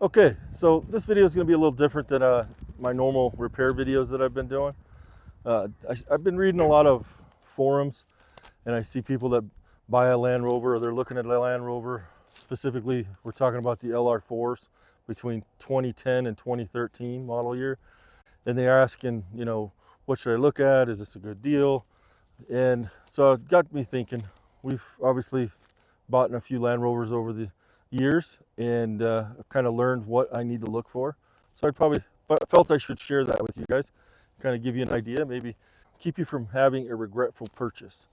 Okay, so this video is going to be a little different than my normal repair videos that I've been doing. I've been reading a lot of forums, and I see people that buy a Land Rover, or they're looking at a Land Rover. Specifically, we're talking about the LR4s between 2010 and 2013 model year. And they're asking, what should I look at? Is this a good deal? And so it got me thinking. We've obviously bought a few Land Rovers over the years, and I've kind of learned what I need to look for. So I probably felt I should share that with you guys, kind of give you an idea, maybe keep you from having a regretful purchase.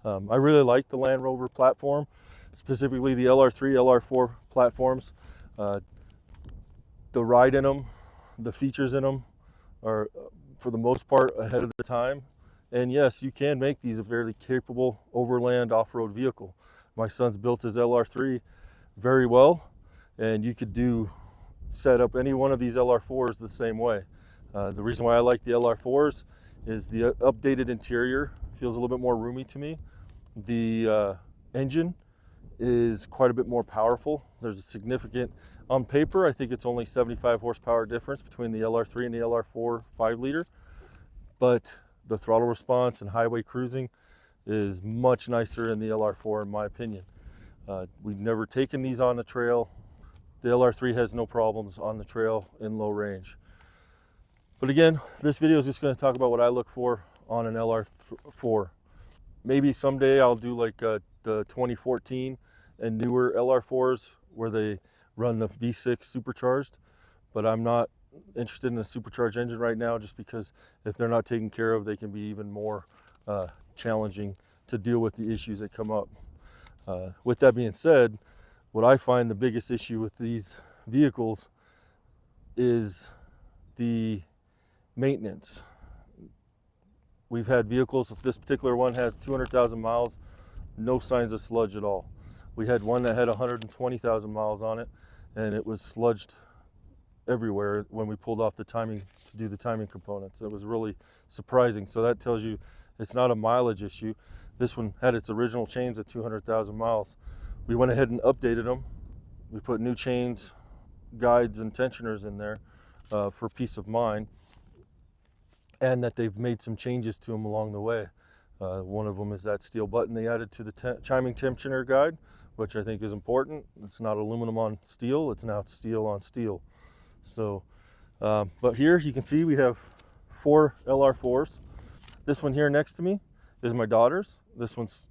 I really like the Land Rover platform, specifically the LR3, LR4 platforms. The ride in them, the features in them are, for the most part, ahead of their time. And yes, you can make these a fairly capable overland off-road vehicle. My son's built his LR3 very well, and you could set up any one of these LR4s the same way. The reason why I like the LR4s is the updated interior feels a little bit more roomy to me. The engine is quite a bit more powerful. There's a significant, on paper, I think it's only 75 horsepower difference between the LR3 and the LR4 5-liter, but the throttle response and highway cruising is much nicer in the LR4 in my opinion. We've never taken these on the trail. The LR3 has no problems on the trail in low range. But again, this video is just going to talk about what I look for on an LR4. Maybe someday I'll do like the 2014 and newer LR4s where they run the V6 supercharged, but I'm not interested in a supercharged engine right now, just because if they're not taken care of, they can be even more challenging to deal with the issues that come up. With that being said, what I find the biggest issue with these vehicles is the maintenance. We've had vehicles, this particular one has 200,000 miles, no signs of sludge at all. We had one that had 120,000 miles on it, and it was sludged everywhere when we pulled off the timing to do the timing components. It was really surprising. So that tells you it's not a mileage issue. This one had its original chains at 200,000 miles. We went ahead and updated them. We put new chains, guides, and tensioners in there for peace of mind, and that they've made some changes to them along the way. One of them is that steel button they added to the chiming tensioner guide, which I think is important. It's not aluminum on steel, it's now steel on steel. So, but here you can see we have 4 LR4s. This one here next to me is my daughter's.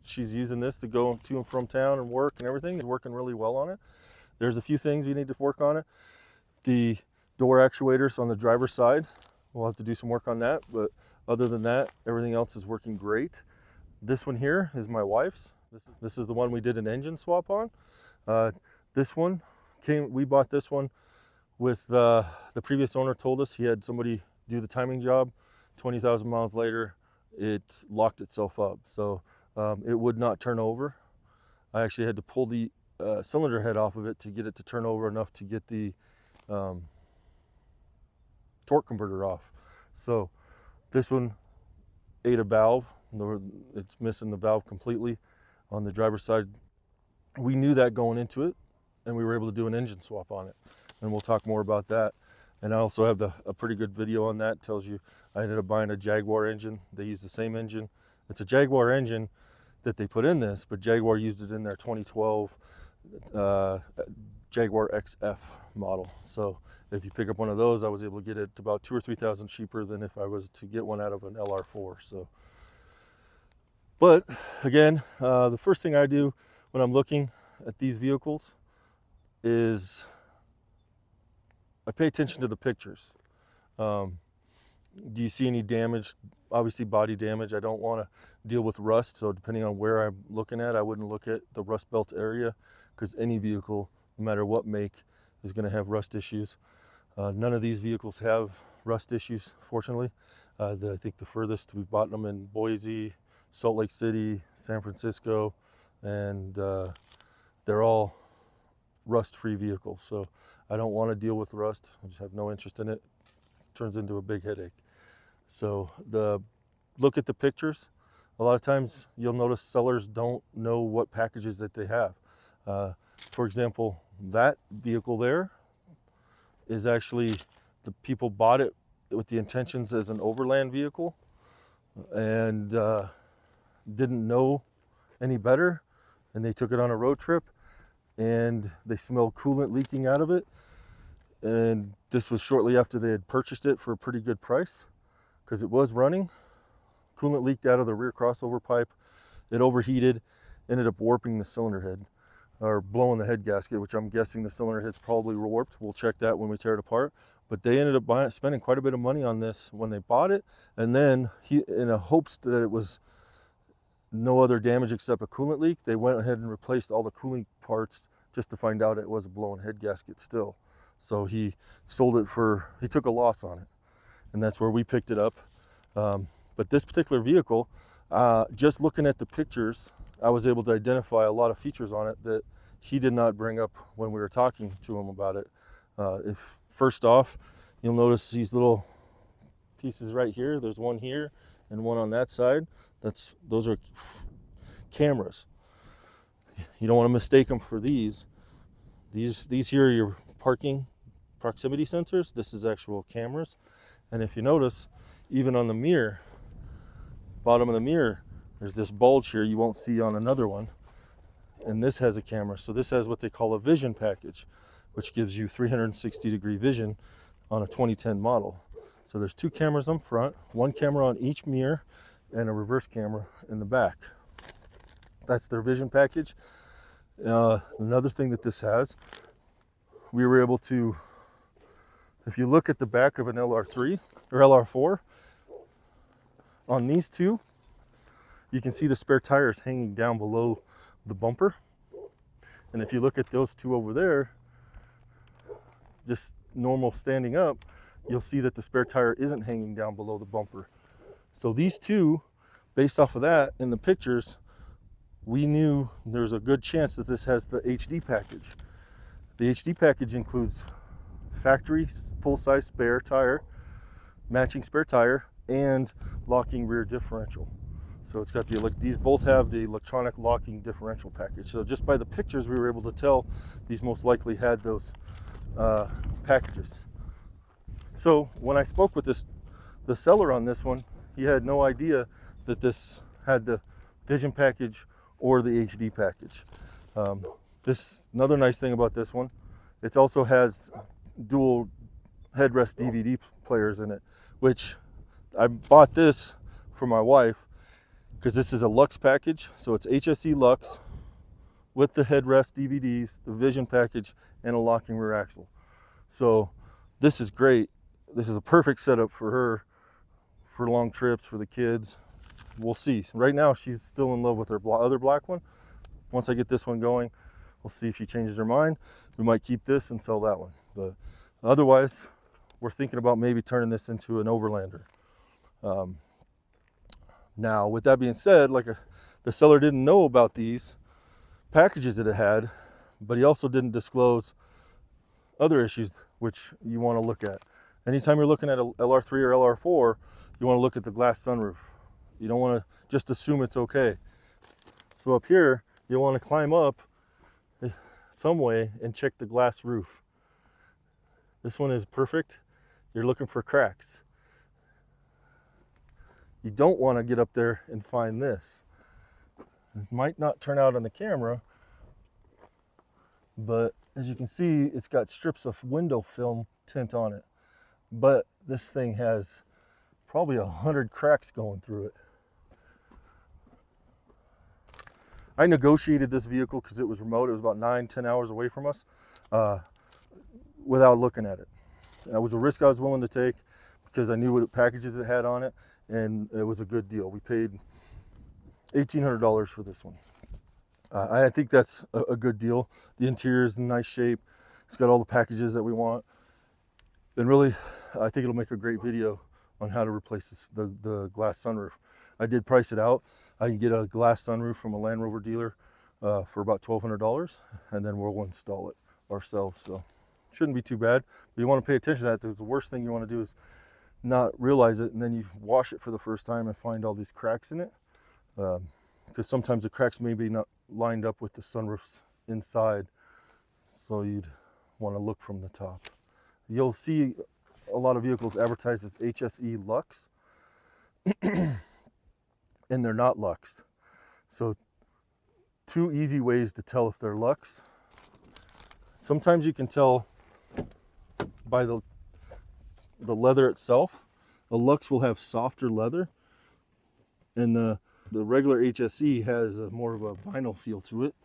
She's using this to go to and from town and work and everything. It's working really well on it. There's a few things you need to work on it. The door actuators on the driver's side, we'll have to do some work on that, but other than that, everything else is working great. This one here is my wife's. This is the one we did an engine swap on. This one we bought this one with the previous owner told us he had somebody do the timing job. 20,000 miles later, it locked itself up. So it would not turn over. I actually had to pull the cylinder head off of it to get it to turn over enough to get the torque converter off. So this one ate a valve. It's missing the valve completely on the driver's side. We knew that going into it, and we were able to do an engine swap on it, and we'll talk more about that. And I also have a pretty good video on that. It tells you I ended up buying a Jaguar engine. They use the same engine. It's a Jaguar engine that they put in this, but Jaguar used it in their 2012 Jaguar XF model. So if you pick up one of those, I was able to get it about 2,000 or 3,000 cheaper than if I was to get one out of an LR4. So, but again, the first thing I do when I'm looking at these vehicles is I pay attention to the pictures. Do you see any damage? Obviously body damage. I don't want to deal with rust, so depending on where I'm looking at, I wouldn't look at the rust belt area, because any vehicle, no matter what make, is going to have rust issues. None of these vehicles have rust issues, fortunately. I think the furthest we've bought them in Boise, Salt Lake City, San Francisco, and they're all rust-free vehicles. So I don't want to deal with rust. I just have no interest in it. It turns into a big headache. So look at the pictures. A lot of times you'll notice sellers don't know what packages that they have. For example, that vehicle there, is actually the people bought it with the intentions as an overland vehicle and didn't know any better, and they took it on a road trip and they smelled coolant leaking out of it. And this was shortly after they had purchased it for a pretty good price because it was running. Coolant leaked out of the rear crossover pipe. It overheated, ended up warping the cylinder head, or blowing the head gasket, which I'm guessing the cylinder head's probably warped. We'll check that when we tear it apart. But they ended up spending quite a bit of money on this when they bought it, and then in a hopes that it was no other damage except a coolant leak, they went ahead and replaced all the cooling parts just to find out it was a blown head gasket still. So he sold it he took a loss on it, and that's where we picked it up. But this particular vehicle, just looking at the pictures, I was able to identify a lot of features on it that he did not bring up when we were talking to him about it. First off, you'll notice these little pieces right here. There's one here and one on that side. Those are cameras. You don't want to mistake them for these. These here are your parking proximity sensors. This is actual cameras. And if you notice, even on the mirror, bottom of the mirror, there's this bulge here you won't see on another one. And this has a camera. So this has what they call a vision package, which gives you 360-degree vision on a 2010 model. So there's 2 cameras on front, 1 camera on each mirror, and a reverse camera in the back. That's their vision package. Another thing that this has, we were able to, if you look at the back of an LR3 or LR4, on these 2, you can see the spare tires hanging down below the bumper. And if you look at those 2 over there, just normal standing up, you'll see that the spare tire isn't hanging down below the bumper. So these 2, based off of that in the pictures, we knew there's a good chance that this has the HD package. The HD package includes factory full-size spare tire, matching spare tire, and locking rear differential. So it's got these both have the electronic locking differential package. So just by the pictures, we were able to tell these most likely had those packages. So when I spoke with the seller on this one, he had no idea that this had the vision package or the HD package. Another nice thing about this one, it also has dual headrest DVD players in it, which I bought this for my wife because this is a Lux package. So it's HSE Lux with the headrest DVDs, the vision package, and a locking rear axle. So this is great. This is a perfect setup for her for long trips, for the kids. We'll see. Right now she's still in love with her other black one. Once I get this one going, we'll see if she changes her mind. We might keep this and sell that one, but otherwise we're thinking about maybe turning this into an overlander. Now with that being said, the seller didn't know about these packages that it had, but he also didn't disclose other issues which you want to look at. Anytime you're looking at a LR3 or LR4, you want to look at the glass sunroof. You don't want to just assume it's okay. So up here, you want to climb up some way and check the glass roof. This one is perfect. You're looking for cracks. You don't want to get up there and find this. It might not turn out on the camera, but as you can see, it's got strips of window film tint on it. But this thing has probably 100 cracks going through it. I negotiated this vehicle because it was remote. It was about 9-10 hours away from us without looking at it. That was a risk I was willing to take because I knew what packages it had on it, and it was a good deal. We paid $1,800 for this one. I think that's a good deal. The interior is in nice shape. It's got all the packages that we want. And really, I think it'll make a great video on how to replace the glass sunroof. I did price it out. I can get a glass sunroof from a Land Rover dealer for about $1,200, and then we'll install it ourselves. So shouldn't be too bad. But you want to pay attention to that, because the worst thing you want to do is not realize it, and then you wash it for the first time and find all these cracks in it. Because sometimes the cracks may be not lined up with the sunroofs inside, so you'd want to look from the top. you'll see a lot of vehicles advertised as HSE Lux, and they're not Lux. So two easy ways to tell if they're Lux. Sometimes you can tell by the leather itself. A Lux will have softer leather, and the regular HSE has more of a vinyl feel to it.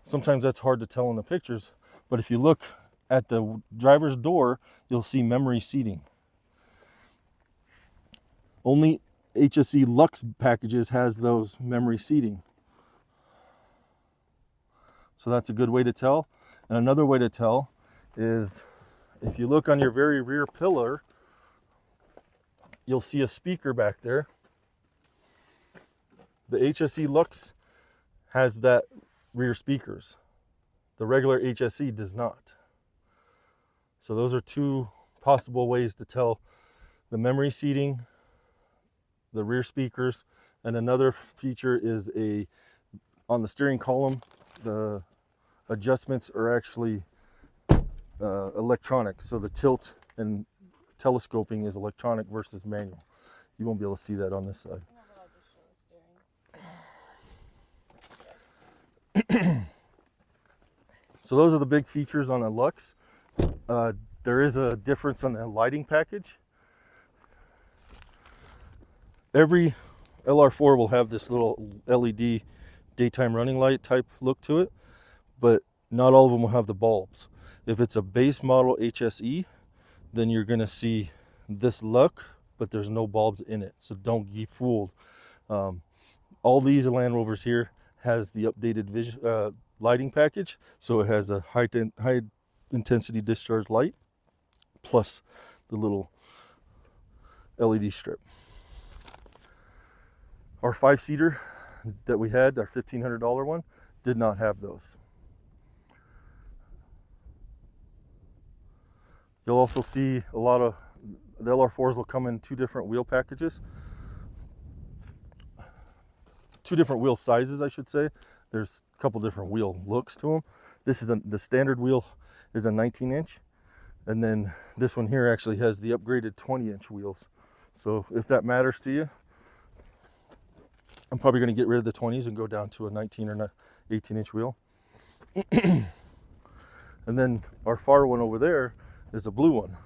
Sometimes that's hard to tell in the pictures, but if you look at the driver's door, you'll see memory seating. Only HSE Lux packages has those memory seating. So that's a good way to tell. And another way to tell is if you look on your very rear pillar, you'll see a speaker back there. The HSE Lux has that rear speakers. The regular HSE does not. So those are two possible ways to tell: the memory seating, the rear speakers, and another feature is on the steering column, the adjustments are actually electronic. So the tilt and telescoping is electronic versus manual. You won't be able to see that on this side. So those are the big features on a Lux. There is a difference on the lighting package. Every LR4 will have this little LED daytime running light type look to it, but not all of them will have the bulbs. If it's a base model HSE, then you're going to see this look, but there's no bulbs in it, so don't get fooled. All these Land Rovers here has the updated lighting package, so it has a high intensity discharge light plus the little LED strip. Our 5-seater that we had, our $1,500 one, did not have those. You'll also see a lot of the LR4s will come in two different wheel packages, two different wheel sizes, I should say. There's a couple different wheel looks to them. This is the standard wheel is a 19-inch, and then this one here actually has the upgraded 20-inch wheels. So if that matters to you, I'm probably going to get rid of the 20s and go down to a 19 or 18-inch wheel. And then our far one over there is a blue one.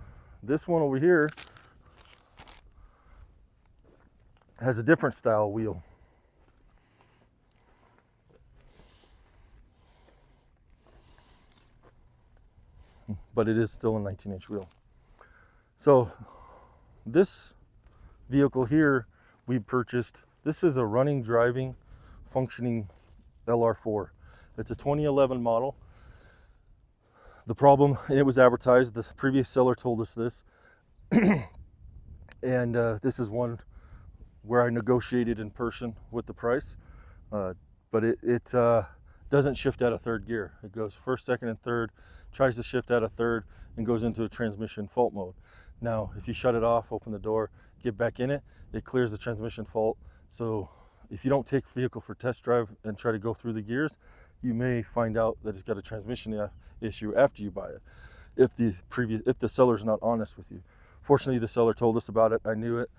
This one over here has a different style wheel. But it is still a 19-inch wheel. So this vehicle here we purchased. This is a running, driving, functioning LR4. It's a 2011 model. The problem, and it was advertised, the previous seller told us this, and this is one where I negotiated in person with the price, but it doesn't shift out of third gear. It goes first, second, and third, tries to shift out of third, and goes into a transmission fault mode. Now, if you shut it off, open the door, get back in it, it clears the transmission fault. So if you don't take the vehicle for test drive and try to go through the gears, you may find out that it's got a transmission issue after you buy it, if the seller's not honest with you. Fortunately, the seller told us about it. I knew it.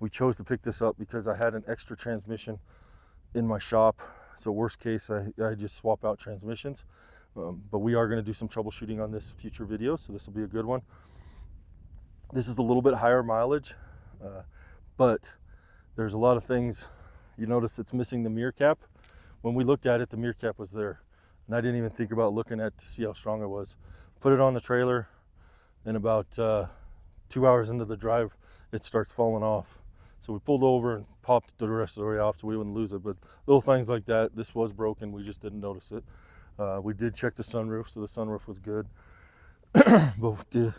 We chose to pick this up because I had an extra transmission in my shop. So worst case, I just swap out transmissions. But we are going to do some troubleshooting on this future video, so this will be a good one. This is a little bit higher mileage, but there's a lot of things. You notice it's missing the mirror cap. When we looked at it, the mirror cap was there, and I didn't even think about looking at to see how strong it was. Put it on the trailer, and about 2 hours into the drive, it starts falling off. So we pulled over and popped the rest of the way off so we wouldn't lose it. But little things like that, this was broken, we just didn't notice it. We did check the sunroof, so the sunroof was good. But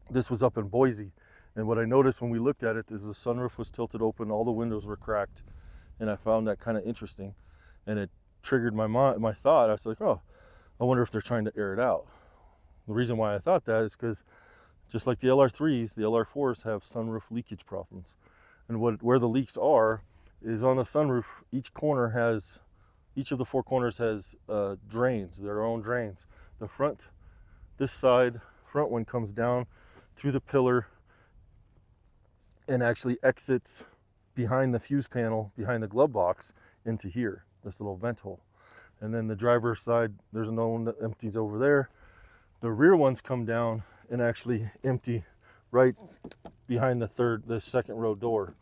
this was up in Boise, and what I noticed when we looked at it is the sunroof was tilted open, all the windows were cracked, and I found that kind of interesting, and it triggered my thought. I was like, oh, I wonder if they're trying to air it out. The reason why I thought that is because just like the LR3s, the LR4s have sunroof leakage problems, and where the leaks are is on the sunroof. Each of the four corners has drains, their own drains. The front this side front one comes down through the pillar and actually exits behind the fuse panel, behind the glove box, into here, this little vent hole. And then the driver's side, there's another one that empties over there. The rear ones come down and actually empty right behind the second row door.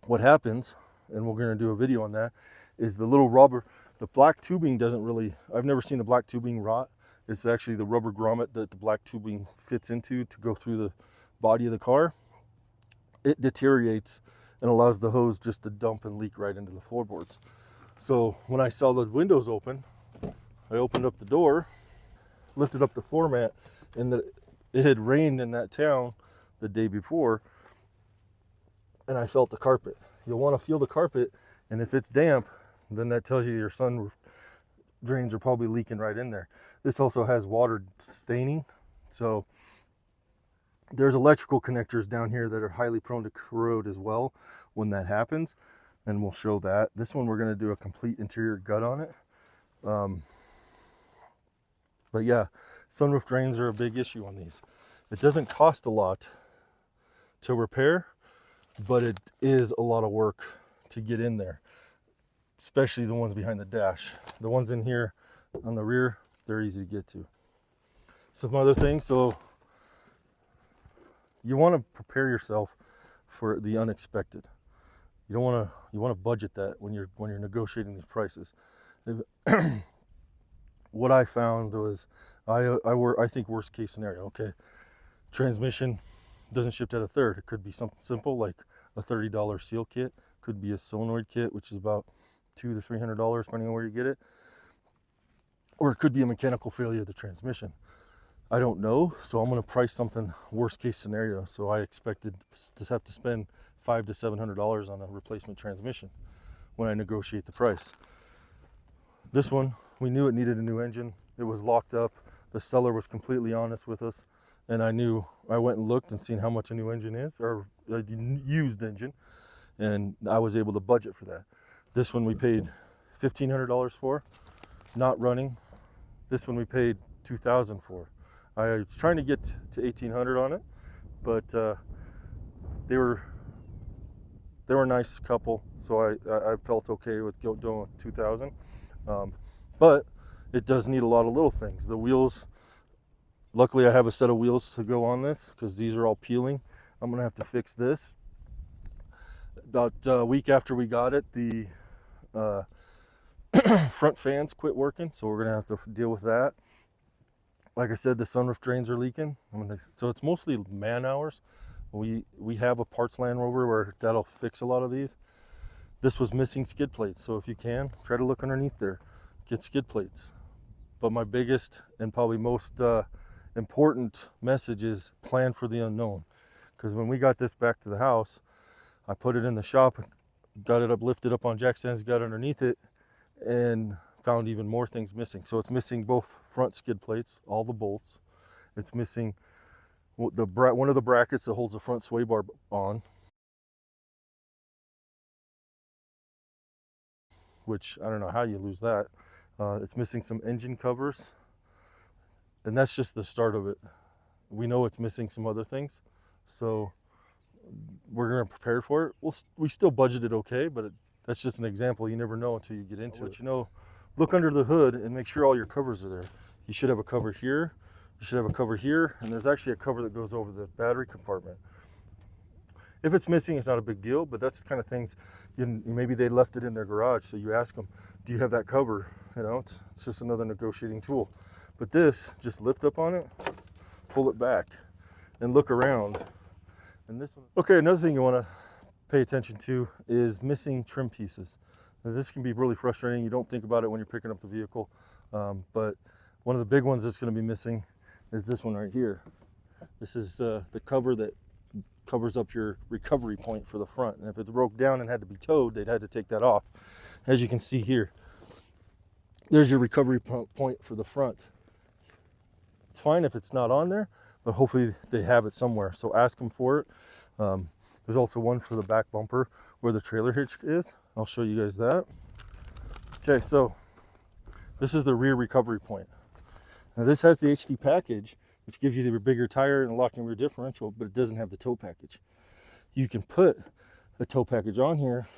What happens, and we're going to do a video on that, is the little rubber, the black tubing doesn't really, I've never seen the black tubing rot. It's actually the rubber grommet that the black tubing fits into to go through the body of the car. It deteriorates and allows the hose just to dump and leak right into the floorboards. So when I saw the windows open, I opened up the door, lifted up the floor mat, and it had rained in that town the day before, and I felt the carpet. You'll want to feel the carpet, and if it's damp, then that tells you your sunroof drains are probably leaking right in there. This also has water staining, so there's electrical connectors down here that are highly prone to corrode as well when that happens, and we'll show that. This one we're going to do a complete interior gut on it. But yeah, sunroof drains are a big issue on these. It doesn't cost a lot to repair, but it is a lot of work to get in there, especially the ones behind the dash. The ones in here on the rear, they're easy to get to. Some other things, so you want to prepare yourself for the unexpected. You want to budget that when you're negotiating these prices. What I found was I think worst case scenario. Okay, transmission doesn't ship at a third. It could be something simple like a $30 seal kit. Could be a solenoid kit, which is about $200 to $300 depending on where you get it. Or it could be a mechanical failure of the transmission. I don't know, so I'm going to price something worst case scenario. So I expected to have to spend $500 to $700 on a replacement transmission when I negotiate the price. This one, we knew it needed a new engine. It was locked up. The seller was completely honest with us, and I went and looked and seen how much a new engine is, or a used engine, and I was able to budget for that. This one we paid $1,500 for, not running. This one we paid $2,000 for. I was trying to get to $1,800 on it, but they were a nice couple, so I felt okay with doing with $2,000. But it does need a lot of little things. The wheels, luckily I have a set of wheels to go on this because these are all peeling. I'm gonna have to fix this. About a week after we got it, the front fans quit working, so we're gonna have to deal with that. Like I said, the sunroof drains are leaking. So it's mostly man hours. We have a parts Land Rover where that'll fix a lot of these. This was missing skid plates, so if you can, try to look underneath there, get skid plates. But my biggest and probably most important message is plan for the unknown. Because when we got this back to the house, I put it in the shop, got it lifted up on jack stands, got underneath it, and found even more things missing. So it's missing both front skid plates, all the bolts. It's missing one of the brackets that holds the front sway bar on, which I don't know how you lose that. It's missing some engine covers, and that's just the start of it. We know it's missing some other things, so we're going to prepare for it. We still budgeted okay, but that's just an example. You never know until you get into it. Look under the hood and make sure all your covers are there. You should have a cover here, you should have a cover here, and there's actually a cover that goes over the battery compartment. If it's missing, it's not a big deal, but that's the kind of things, maybe they left it in their garage, so you ask them, do you have that cover? It's just another negotiating tool. But this, just lift up on it, pull it back, and look around. And this one. Okay, another thing you want to pay attention to is missing trim pieces. Now, this can be really frustrating. You don't think about it when you're picking up the vehicle, but one of the big ones that's going to be missing is this one right here. This is the cover that covers up your recovery point for the front, and if it broke down and had to be towed, they'd had to take that off. As you can see here, there's your recovery point for the front. It's fine if it's not on there, but hopefully they have it somewhere, so ask them for it. There's also one for the back bumper where the trailer hitch is. I'll show you guys that. Okay, so this is the rear recovery point. Now this has the HD package, which gives you the bigger tire and locking rear differential, but it doesn't have the tow package. You can put a tow package on here,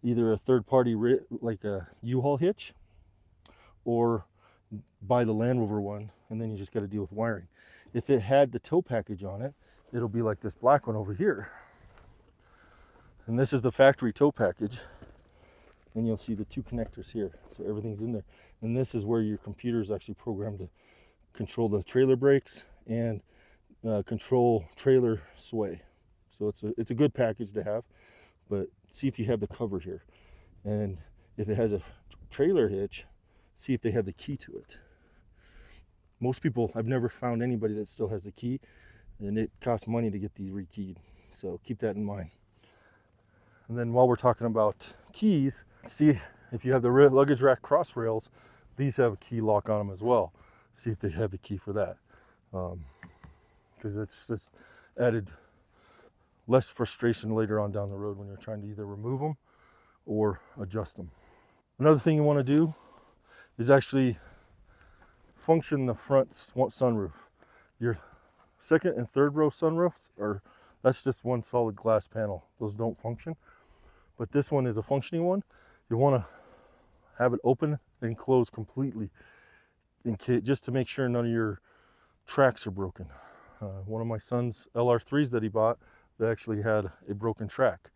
either a third-party like a U-Haul hitch, or buy the Land Rover one, and then you just got to deal with wiring. If it had the tow package on it, it'll be like this black one over here. And this is the factory tow package. And you'll see the 2 connectors here. So everything's in there. And this is where your computer is actually programmed to control the trailer brakes and control trailer sway. So it's a good package to have, but see if you have the cover here. And if it has a trailer hitch, see if they have the key to it. Most people, I've never found anybody that still has the key, and it costs money to get these rekeyed. So keep that in mind. And then while we're talking about keys, see if you have the luggage rack cross rails, these have a key lock on them as well. See if they have the key for that. Because it's just added less frustration later on down the road when you're trying to either remove them or adjust them. Another thing you want to do is actually function the front sunroof. Your second and third row sunroofs that's just one solid glass panel. Those don't function. But this one is a functioning one. You want to have it open and close completely just to make sure none of your tracks are broken. One of my son's LR3s that he bought, they actually had a broken track.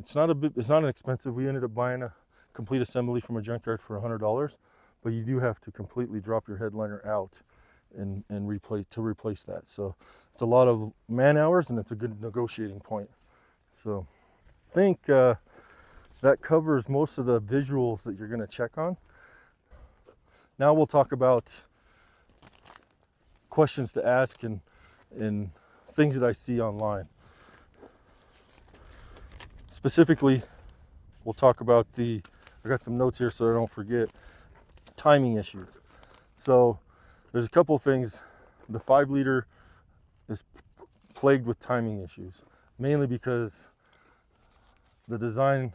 It's not inexpensive. We ended up buying a complete assembly from a junkyard for $100, but you do have to completely drop your headliner out and replace that. So it's a lot of man hours, and it's a good negotiating point. So I think that covers most of the visuals that you're going to check on. Now we'll talk about questions to ask and things that I see online. Specifically, we'll talk about I got some notes here so I don't forget, timing issues. So there's a couple things. The 5-liter is plagued with timing issues, mainly because the design,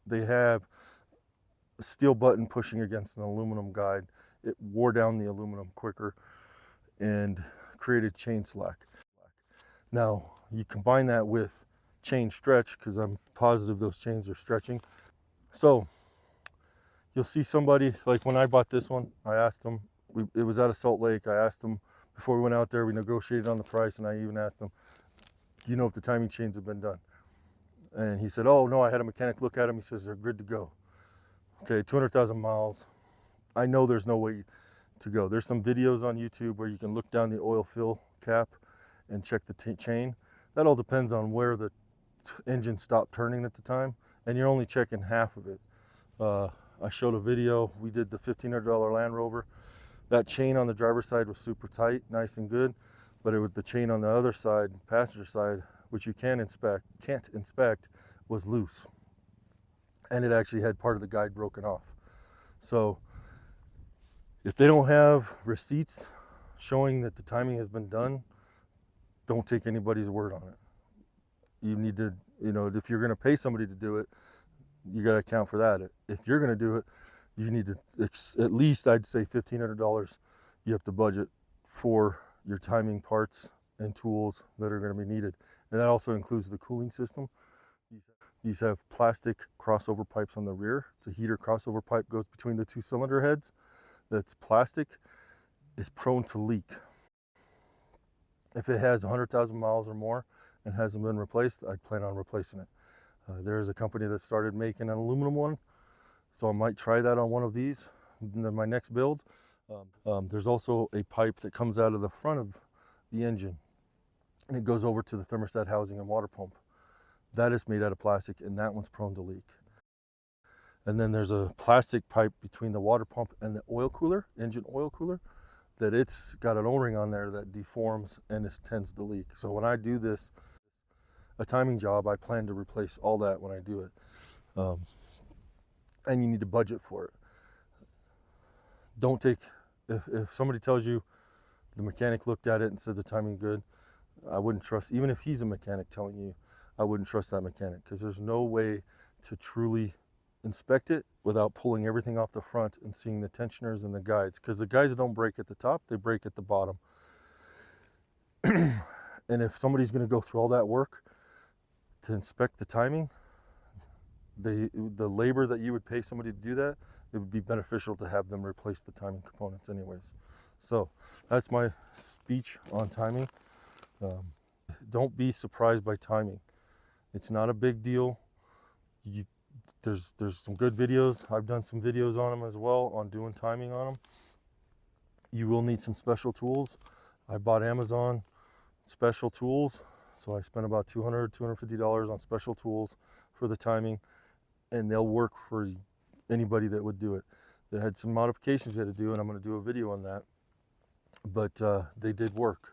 they have a steel button pushing against an aluminum guide. It wore down the aluminum quicker and created chain slack. Now you combine that with chain stretch, because I'm positive those chains are stretching. So you'll see somebody, like when I bought this one, I asked them, it was out of Salt Lake. I asked them before we went out there, we negotiated on the price, and I even asked them, do you know if the timing chains have been done? And he said, oh no, I had a mechanic look at them. He says they're good to go. Okay, 200,000 miles. I know there's no way to go. There's some videos on YouTube where you can look down the oil fill cap and check the chain. That all depends on where the engine stopped turning at the time, and you're only checking half of it. I showed a video. We did the $1,500 Land Rover. That chain on the driver's side was super tight, nice and good, but the chain on the other side, passenger side, which you can't inspect, was loose, and it actually had part of the guide broken off. So if they don't have receipts showing that the timing has been done, don't take anybody's word on it. You need to, if you're going to pay somebody to do it, you got to account for that. If you're going to do it, you need to at least, I'd say $1,500 you have to budget for your timing parts and tools that are going to be needed. And that also includes the cooling system. These have plastic crossover pipes on the rear. It's a heater crossover pipe, goes between the 2 cylinder heads. That's plastic, is prone to leak. If it has 100,000 miles or more and hasn't been replaced, I plan on replacing it. There is a company that started making an aluminum one, so I might try that on one of these in my next build. There's also a pipe that comes out of the front of the engine, and it goes over to the thermostat housing and water pump. That is made out of plastic, and that one's prone to leak. And then there's a plastic pipe between the water pump and the oil cooler, engine oil cooler, that it's got an O-ring on there that deforms and it tends to leak. So when I do a timing job, I plan to replace all that when I do it. And you need to budget for it. Don't take, if somebody tells you the mechanic looked at it and said the timing good, I wouldn't trust, even if he's a mechanic telling you, I wouldn't trust that mechanic, because there's no way to truly inspect it without pulling everything off the front and seeing the tensioners and the guides, because the guides don't break at the top, they break at the bottom. And if somebody's going to go through all that work to inspect the timing, the labor that you would pay somebody to do that, it would be beneficial to have them replace the timing components anyways. So that's my speech on timing. Don't be surprised by timing. It's not a big deal. There's some good videos. I've done some videos on them as well, on doing timing on them. You will need some special tools. I bought Amazon special tools, so I spent about $250 on special tools for the timing, and they'll work for anybody that would do it. They had some modifications we had to do, and I'm going to do a video on that, but they did work.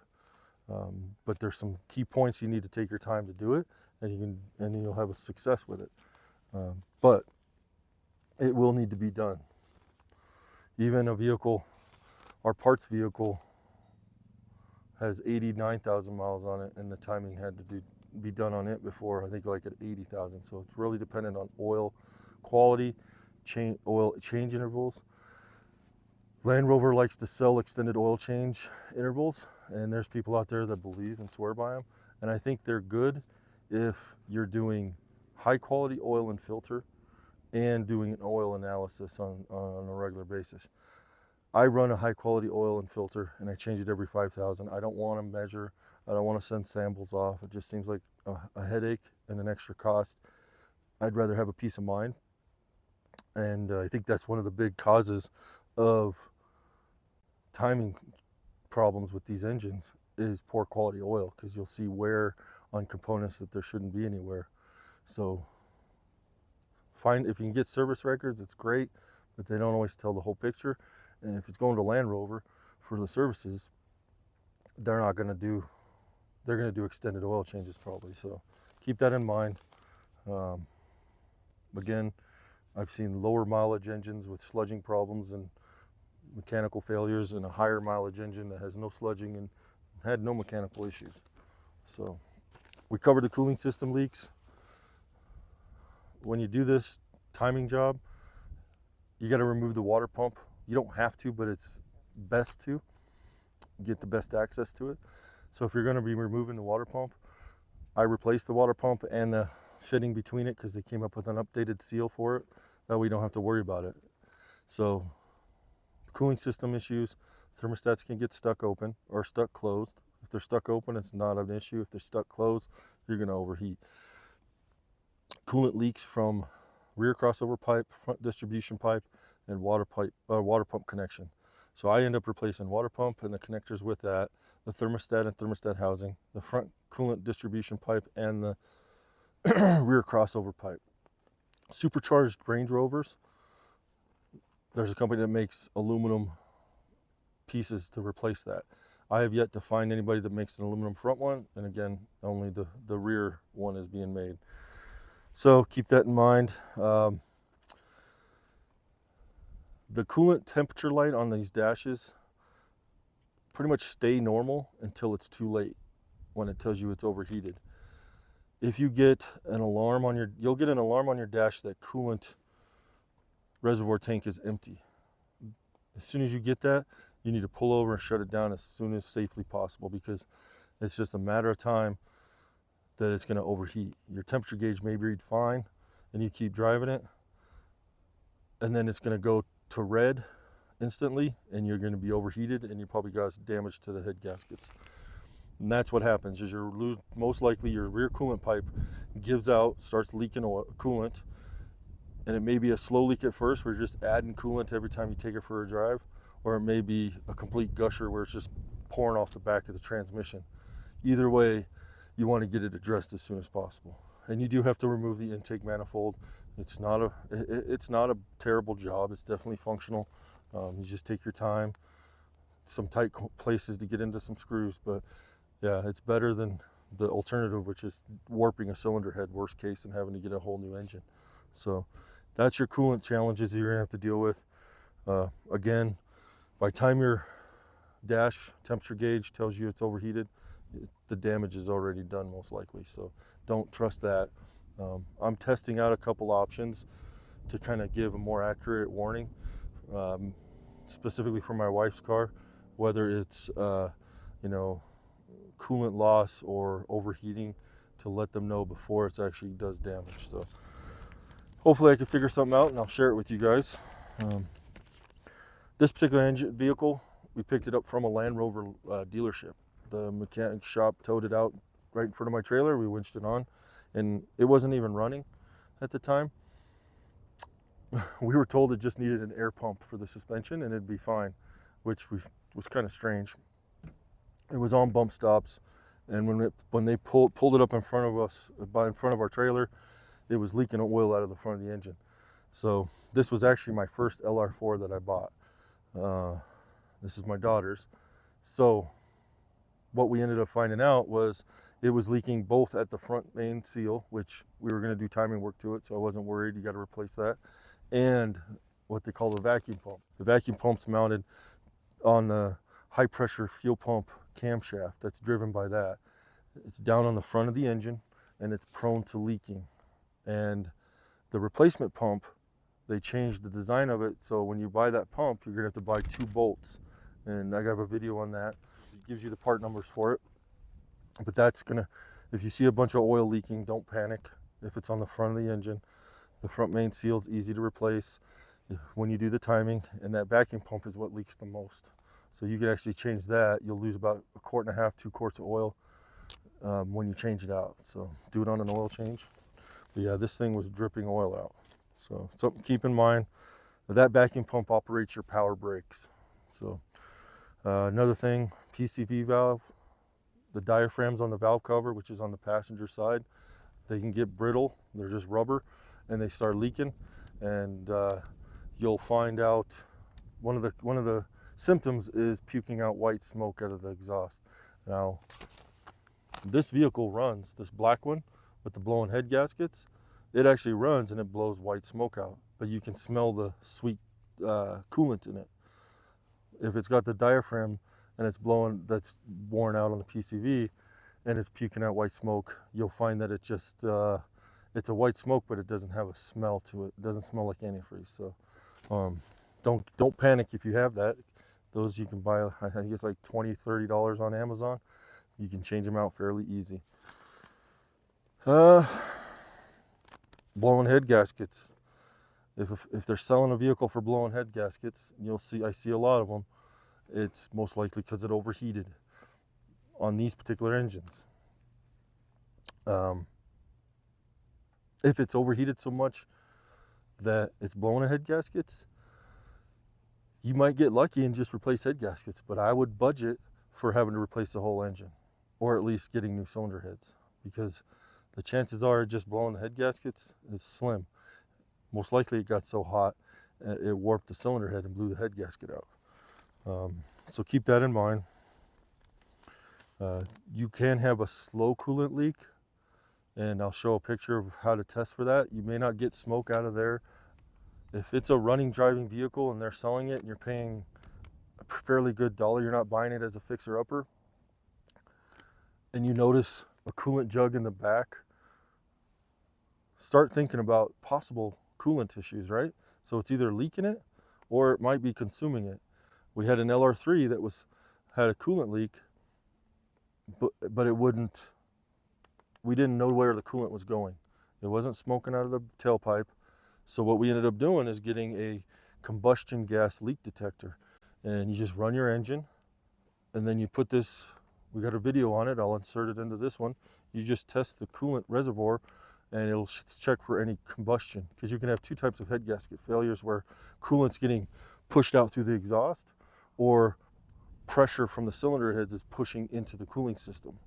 But there's some key points you need to take your time to do it, and you'll have a success with it. But it will need to be done. Even a vehicle, our parts vehicle, has 89,000 miles on it, and the timing had to be done on it before, I think, like at 80,000. So it's really dependent on oil quality, oil change intervals. Land Rover likes to sell extended oil change intervals, and there's people out there that believe and swear by them, and I think they're good if you're doing high quality oil and filter and doing an oil analysis on a regular basis. I run a high quality oil and filter, and I change it every 5,000. I don't want to measure. I don't want to send samples off. It just seems like a headache and an extra cost. I'd rather have a peace of mind. And I think that's one of the big causes of timing problems with these engines is poor quality oil, because you'll see wear on components that there shouldn't be anywhere. So if you can get service records, it's great, but they don't always tell the whole picture. And if it's going to Land Rover for the services, they're going to do extended oil changes probably. So keep that in mind. Again, I've seen lower mileage engines with sludging problems and mechanical failures, and a higher mileage engine that has no sludging and had no mechanical issues. So we covered the cooling system leaks. When you do this timing job, you got to remove the water pump. You don't have to, but it's best to get the best access to it. So if you're going to be removing the water pump, I replaced the water pump and the fitting between it, because they came up with an updated seal for it. That way you don't have to worry about it. So cooling system issues, thermostats can get stuck open or stuck closed. If they're stuck open, it's not an issue. If they're stuck closed, you're going to overheat. Coolant leaks from rear crossover pipe, front distribution pipe, and water pump connection. So I end up replacing water pump and the connectors with that, the thermostat and thermostat housing, the front coolant distribution pipe, and the rear crossover pipe. Supercharged Range Rovers, there's a company that makes aluminum pieces to replace that. I have yet to find anybody that makes an aluminum front one, and again, only the rear one is being made. So keep that in mind. The coolant temperature light on these dashes pretty much stay normal until it's too late, when it tells you it's overheated. If you get an alarm on you'll get an alarm on your dash that coolant reservoir tank is empty. As soon as you get that, you need to pull over and shut it down as soon as safely possible, because it's just a matter of time that it's going to overheat. Your temperature gauge may read fine, and you keep driving it, and then it's going to go to red instantly, and you're going to be overheated, and you probably got damage to the head gaskets. And that's what happens, is most likely your rear coolant pipe gives out, starts leaking coolant, and it may be a slow leak at first where you're just adding coolant every time you take it for a drive, or it may be a complete gusher where it's just pouring off the back of the transmission. Either way, you want to get it addressed as soon as possible. And you do have to remove the intake manifold. It's not a terrible job. It's definitely functional. You just take your time. Some tight places to get into some screws, but yeah, it's better than the alternative, which is warping a cylinder head, worst case, and having to get a whole new engine. So that's your coolant challenges you're gonna have to deal with. Again, by the time your dash temperature gauge tells you it's overheated, the damage is already done most likely. So don't trust that. I'm testing out a couple options to kind of give a more accurate warning, specifically for my wife's car, whether it's you know, coolant loss or overheating, to let them know before it actually does damage. So hopefully I can figure something out and I'll share it with you guys. This particular vehicle, we picked it up from a Land Rover dealership. The mechanic shop towed it out right in front of my trailer. We winched it on, and it wasn't even running at the time. We were told it just needed an air pump for the suspension and it'd be fine, which was kind of strange. It was on bump stops, and when they pulled it up in front of us, in front of our trailer, it was leaking oil out of the front of the engine. So this was actually my first LR4 that I bought. This is my daughter's. So what we ended up finding out was it was leaking both at the front main seal, which we were going to do timing work to it, so I wasn't worried. You got to replace that, and what they call the vacuum pump. The vacuum pump's mounted on the high pressure fuel pump camshaft that's driven by that. It's down on the front of the engine and it's prone to leaking. And the replacement pump, they changed the design of it, so when you buy that pump, you're gonna have to buy 2 bolts. And I have a video on that. It gives you the part numbers for it. But that's gonna, if you see a bunch of oil leaking, don't panic. If it's on the front of the engine, the front main seal is easy to replace when you do the timing, and that vacuum pump is what leaks the most. So you can actually change that. You'll lose about 1.5 quarts, 2 quarts of oil when you change it out. So do it on an oil change. But yeah, this thing was dripping oil out. So something to keep in mind, that vacuum pump operates your power brakes. So another thing, PCV valve, the diaphragms on the valve cover, which is on the passenger side, they can get brittle. They're just rubber and they start leaking, and you'll find out one of the symptoms is puking out white smoke out of the exhaust. Now, this vehicle runs, this black one with the blown head gaskets, it actually runs and it blows white smoke out, but you can smell the sweet coolant in it. If it's got the diaphragm and it's blowing, that's worn out on the PCV and it's puking out white smoke, you'll find that it just, it's a white smoke, but it doesn't have a smell to it. It doesn't smell like antifreeze. So don't panic if you have that. Those you can buy, I think it's like $20, $30 on Amazon. You can change them out fairly easy. Blowing head gaskets. If they're selling a vehicle for blowing head gaskets, I see a lot of them. It's most likely because it overheated on these particular engines. If it's overheated so much that it's blowing head gaskets, you might get lucky and just replace head gaskets, but I would budget for having to replace the whole engine, or at least getting new cylinder heads, because the chances are just blowing the head gaskets is slim. Most likely it got so hot it warped the cylinder head and blew the head gasket out. So keep that in mind. You can have a slow coolant leak, and I'll show a picture of how to test for that. You may not get smoke out of there. If it's a running driving vehicle and they're selling it and you're paying a fairly good dollar, you're not buying it as a fixer-upper, and you notice a coolant jug in the back, start thinking about possible coolant issues, right? So it's either leaking it or it might be consuming it. We had an LR3 that had a coolant leak, but it wouldn't, we didn't know where the coolant was going. It wasn't smoking out of the tailpipe. So what we ended up doing is getting a combustion gas leak detector, and you just run your engine, and then you put this, we got a video on it, I'll insert it into this one. You just test the coolant reservoir and it'll check for any combustion, because you can have 2 types of head gasket failures, where coolant's getting pushed out through the exhaust, or pressure from the cylinder heads is pushing into the cooling system.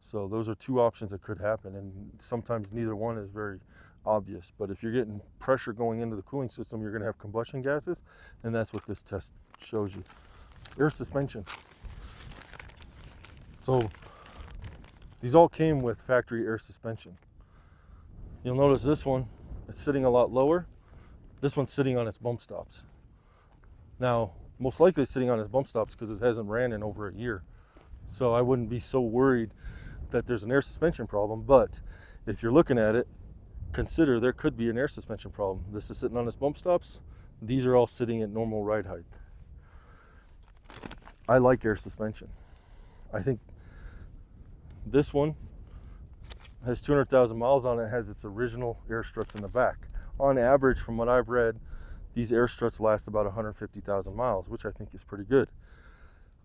So those are 2 options that could happen, and sometimes neither one is very obvious. But if you're getting pressure going into the cooling system, you're going to have combustion gases, and that's what this test shows you. Air suspension. So these all came with factory air suspension. You'll notice this one, it's sitting a lot lower. This one's sitting on its bump stops. Now, most likely it's sitting on its bump stops because it hasn't ran in over a year. So I wouldn't be so worried that there's an air suspension problem, but if you're looking at it, consider there could be an air suspension problem. This is sitting on its bump stops. These are all sitting at normal ride height. I like air suspension. I think this one has 200,000 miles on it, has its original air struts in the back. On average, from what I've read, these air struts last about 150,000 miles, which I think is pretty good.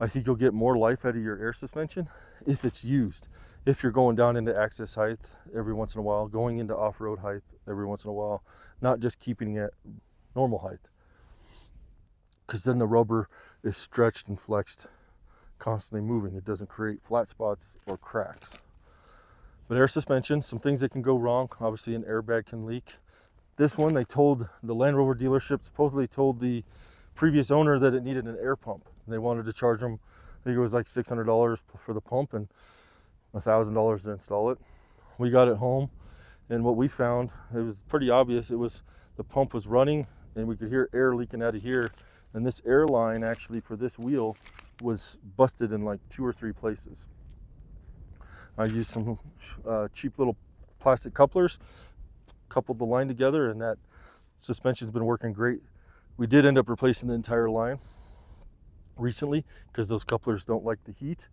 I think you'll get more life out of your air suspension if it's used. If you're going down into access height every once in a while, going into off-road height every once in a while, not just keeping it normal height. Because then the rubber is stretched and flexed, constantly moving. It doesn't create flat spots or cracks. But air suspension, some things that can go wrong. Obviously an airbag can leak. This one, they told the Land Rover dealership, supposedly told the previous owner that it needed an air pump. They wanted to charge them, I think it was like $600 for the pump and $1,000 to install it. We got it home, and what we found, it was pretty obvious. It was the pump was running and we could hear air leaking out of here, and this air line actually for this wheel was busted in like 2 or 3 places. I used some cheap little plastic couplers, coupled the line together, and that suspension's been working great. We did end up replacing the entire line recently because those couplers don't like the heat,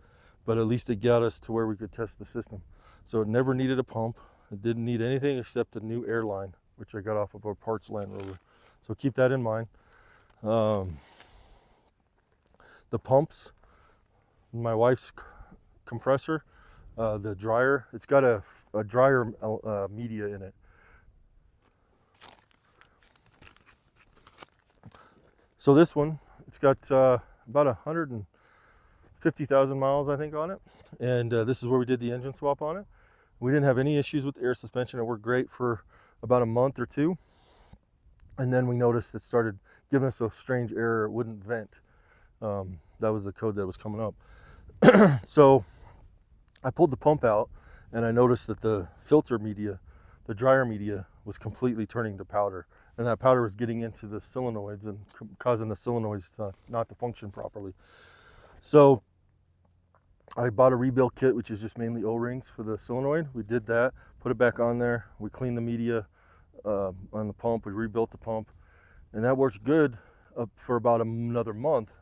but at least it got us to where we could test the system. So it never needed a pump. It didn't need anything except a new air line, which I got off of our parts Land Rover. So keep that in mind. The pumps, my wife's compressor, the dryer, it's got a dryer media in it. So this one, it's got about 150,000 miles, I think, on it. And this is where we did the engine swap on it. We didn't have any issues with the air suspension. It worked great for about a month or 2. And then we noticed it started giving us a strange error. It wouldn't vent. That was the code that was coming up. So I pulled the pump out and I noticed that the filter media, the dryer media, was completely turning to powder. And that powder was getting into the solenoids and causing the solenoids not to function properly. So I bought a rebuild kit, which is just mainly O-rings for the solenoid. We did that, put it back on there. We cleaned the media on the pump. We rebuilt the pump, and that worked good for about another month.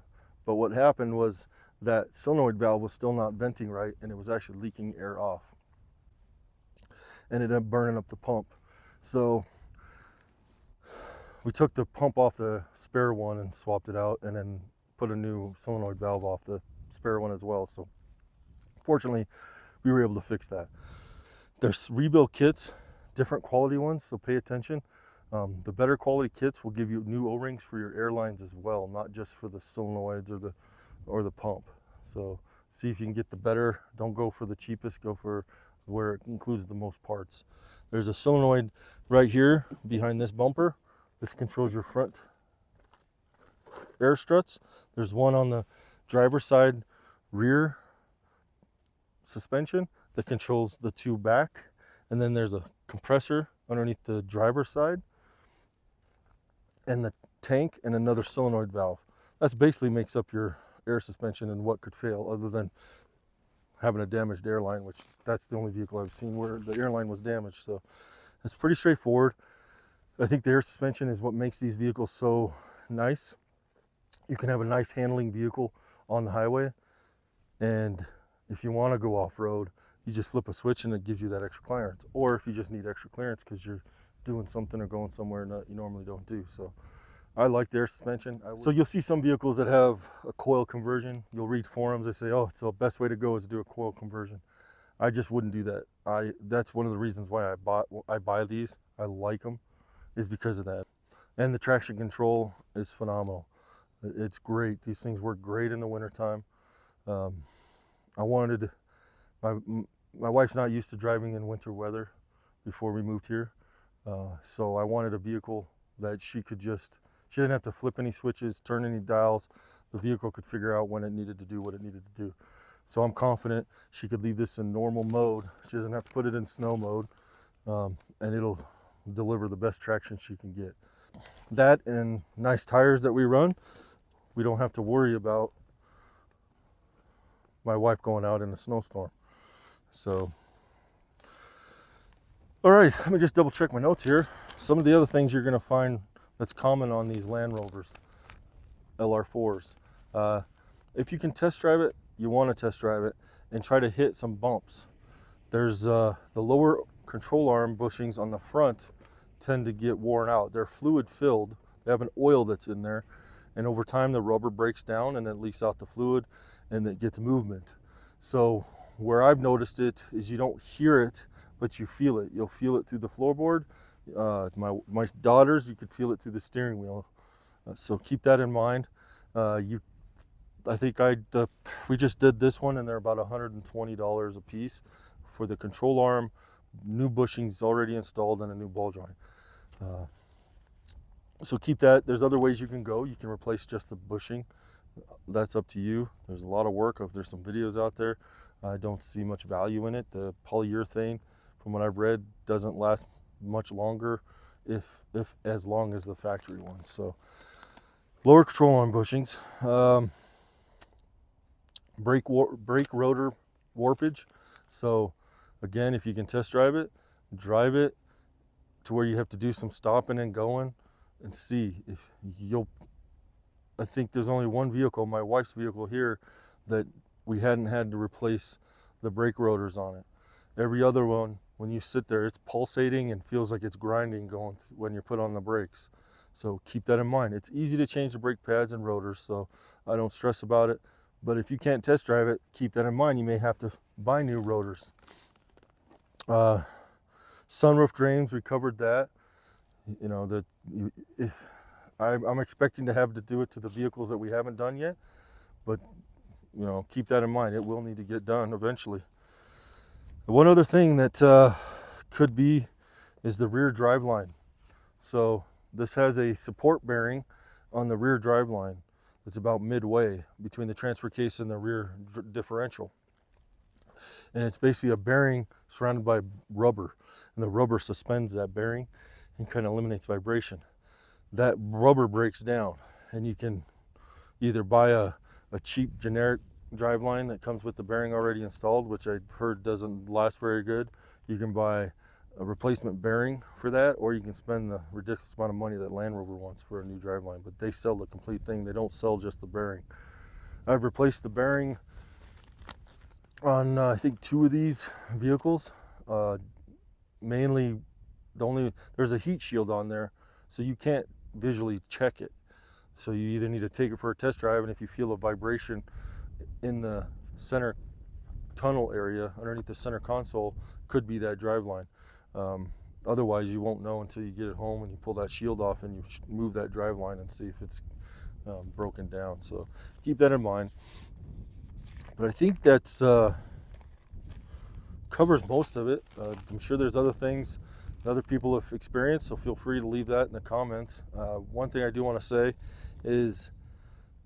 But what happened was that solenoid valve was still not venting right, and it was actually leaking air off. And it ended up burning up the pump. So we took the pump off the spare one and swapped it out, and then put a new solenoid valve off the spare one as well. So fortunately, we were able to fix that. There's rebuild kits, different quality ones, so pay attention. The better quality kits will give you new O-rings for your air lines as well, not just for the solenoids or the pump. So see if you can get the better. Don't go for the cheapest, go for where it includes the most parts. There's a solenoid right here behind this bumper. This controls your front air struts. There's one on the driver's side rear suspension that controls the 2 back, and then there's a compressor underneath the driver's side and the tank and another solenoid valve. That's basically makes up your air suspension and what could fail, other than having a damaged airline, which that's the only vehicle I've seen where the airline was damaged. So it's pretty straightforward. I think the air suspension is what makes these vehicles so nice. You can have a nice handling vehicle on the highway, and if you want to go off-road, you just flip a switch and it gives you that extra clearance. Or if you just need extra clearance because you're doing something or going somewhere that you normally don't do. So I like the air suspension. So you'll see some vehicles that have a coil conversion. You'll read forums, they say, oh, it's the best way to go is to do a coil conversion. I just wouldn't do that. That's one of the reasons why I buy these. I like them, is because of that. And the traction control is phenomenal. It's great. These things work great in the wintertime. My wife's not used to driving in winter weather before we moved here. So I wanted a vehicle that she didn't have to flip any switches, turn any dials. The vehicle could figure out when it needed to do what it needed to do. So I'm confident she could leave this in normal mode. She doesn't have to put it in snow mode, and it'll deliver the best traction she can get. That and nice tires that we run, we don't have to worry about my wife going out in a snowstorm. So, All right, let me just double check my notes here. Some of the other things you're going to find that's common on these Land Rovers, LR4s. If you can test drive it, you want to test drive it and try to hit some bumps. There's the lower control arm bushings on the front tend to get worn out. They're fluid filled. They have an oil that's in there, and over time the rubber breaks down and it leaks out the fluid and it gets movement. So where I've noticed it is you don't hear it, but you feel it. You'll feel it through the floorboard. My daughters, you could feel it through the steering wheel. So keep that in mind. I think we just did this one and they're about $120 a piece for the control arm, new bushings already installed, and a new ball joint. So keep that. There's other ways you can go. You can replace just the bushing. That's up to you. There's a lot of work. There's some videos out there. I don't see much value in it. The polyurethane, from what I've read, doesn't last much longer, if as long as the factory one. So lower control arm bushings, brake rotor warpage. So again, if you can test drive it to where you have to do some stopping and going and see if you'll. I think there's only one vehicle, my wife's vehicle here, that we hadn't had to replace the brake rotors on it. Every other one, when you sit there, it's pulsating and feels like it's grinding going when you put on the brakes. So keep that in mind. It's easy to change the brake pads and rotors, so I don't stress about it. But if you can't test drive it, keep that in mind. You may have to buy new rotors. Sunroof drains, we covered that. You know, I'm expecting to have to do it to the vehicles that we haven't done yet, but you know, keep that in mind. It will need to get done eventually. One other thing that could be is the rear drive line. So this has a support bearing on the rear drive line. It's about midway between the transfer case and the rear differential. And it's basically a bearing surrounded by rubber, and the rubber suspends that bearing and kind of eliminates vibration. That rubber breaks down, and you can either buy a cheap generic driveline that comes with the bearing already installed, which I've heard doesn't last very good. You can buy a replacement bearing for that, or you can spend the ridiculous amount of money that Land Rover wants for a new driveline, but they sell the complete thing. They don't sell just the bearing. I've replaced the bearing on I think 2 of these vehicles. Mainly there's a heat shield on there, so you can't visually check it. So you either need to take it for a test drive, and if you feel a vibration in the center tunnel area underneath the center console, could be that driveline. Otherwise you won't know until you get it home and you pull that shield off and you move that driveline and see if it's broken down. So keep that in mind. But I think that's covers most of it. I'm sure there's other things that other people have experienced, so feel free to leave that in the comments. One thing I do want to say is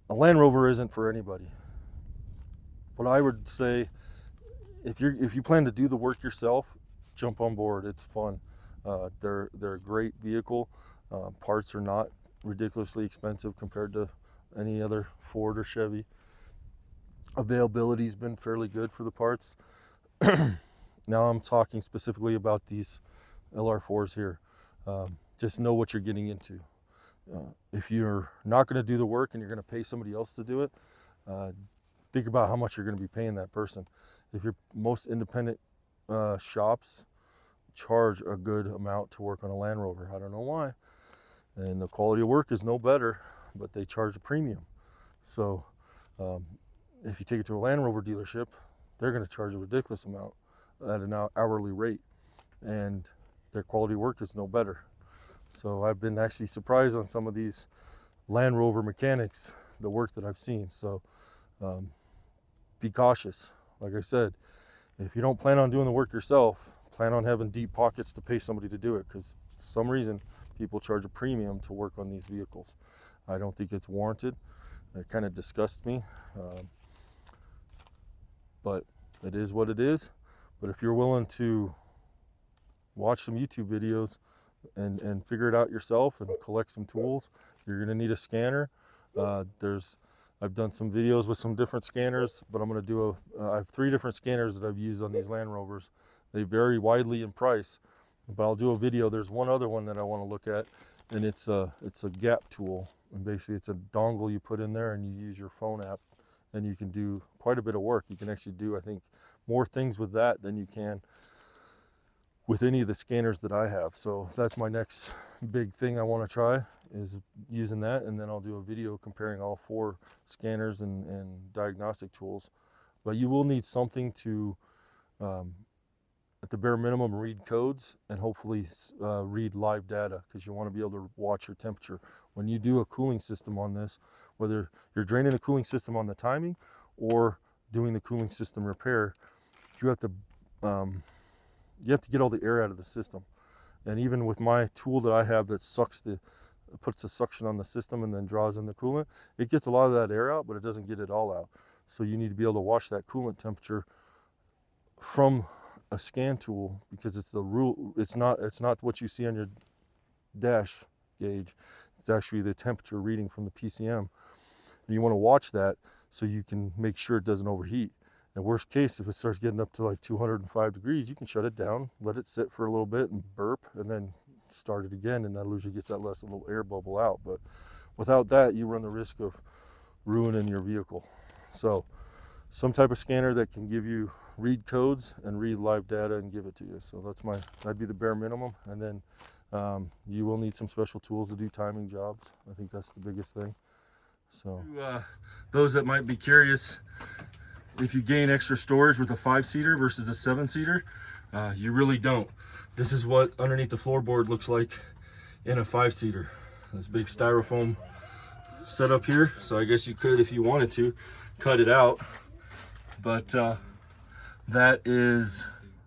a Land Rover isn't for anybody. What I would say, if you plan to do the work yourself, jump on board. It's fun. They're a great vehicle. Parts are not ridiculously expensive compared to any other Ford or Chevy. Availability's been fairly good for the parts. Now I'm talking specifically about these LR4s here. Just know what you're getting into. If you're not going to do the work and you're going to pay somebody else to do it, think about how much you're going to be paying that person. If your most independent shops charge a good amount to work on a Land Rover, I don't know why, and the quality of work is no better, but they charge a premium. So if you take it to a Land Rover dealership, they're going to charge a ridiculous amount at an hourly rate, and their quality work is no better. So I've been actually surprised on some of these Land Rover mechanics, the work that I've seen. So be cautious. Like I said, if you don't plan on doing the work yourself, plan on having deep pockets to pay somebody to do it, because for some reason people charge a premium to work on these vehicles. I don't think it's warranted. It kind of disgusts me, but it is what it is. But if you're willing to watch some YouTube videos and figure it out yourself and collect some tools, you're going to need a scanner. I've done some videos with some different scanners, but I'm going to do I have 3 different scanners that I've used on these Land Rovers. They vary widely in price, but I'll do a video. There's one other one that I want to look at, and it's a gap tool, and basically it's a dongle you put in there and you use your phone app, and you can do quite a bit of work. You can actually do, I think, more things with that than you can with any of the scanners that I have. So that's my next big thing I want to try, is using that, and then I'll do a video comparing all 4 scanners and diagnostic tools. But you will need something to at the bare minimum read codes and hopefully read live data, because you want to be able to watch your temperature. When you do a cooling system on this, whether you're draining the cooling system on the timing or doing the cooling system repair, you have to get all the air out of the system. And even with my tool that I have that puts the suction on the system and then draws in the coolant, it gets a lot of that air out, but it doesn't get it all out. So you need to be able to watch that coolant temperature from a scan tool, because it's the rule. It's not what you see on your dash gauge. It's actually the temperature reading from the PCM. And you want to watch that so you can make sure it doesn't overheat. And worst case, if it starts getting up to like 205 degrees, you can shut it down, let it sit for a little bit and burp, and then start it again, and that usually gets that less little air bubble out. But without that, you run the risk of ruining your vehicle. So some type of scanner that can give you read codes and read live data and give it to you. So that'd be the bare minimum. And then you will need some special tools to do timing jobs. I think that's the biggest thing. So those that might be curious, if you gain extra storage with a 5-seater versus a 7-seater, you really don't. This is what underneath the floorboard looks like in a 5-seater. This big styrofoam setup here. So I guess you could, if you wanted to, cut it out. But that is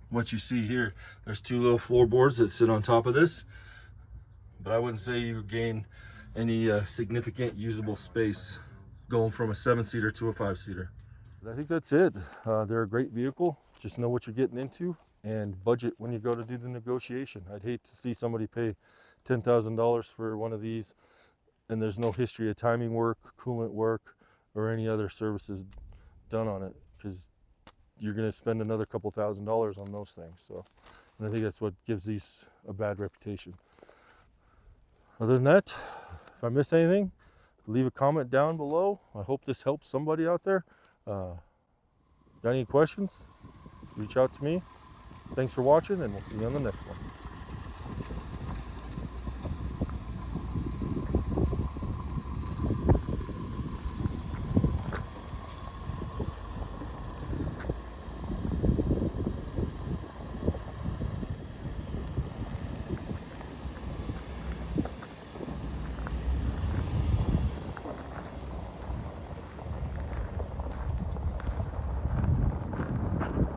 what you see here. There's 2 little floorboards that sit on top of this, but I wouldn't say you gain any significant usable space going from a 7-seater to a 5-seater. I think that's it. They're a great vehicle. Just know what you're getting into and budget when you go to do the negotiation. I'd hate to see somebody pay $10,000 for one of these and there's no history of timing work, coolant work, or any other services done on it, because you're going to spend another couple $1,000s on those things. So, and I think that's what gives these a bad reputation. Other than that, if I miss anything, leave a comment down below. I hope this helps somebody out there. Got any questions? Reach out to me. Thanks for watching, and we'll see you on the next one.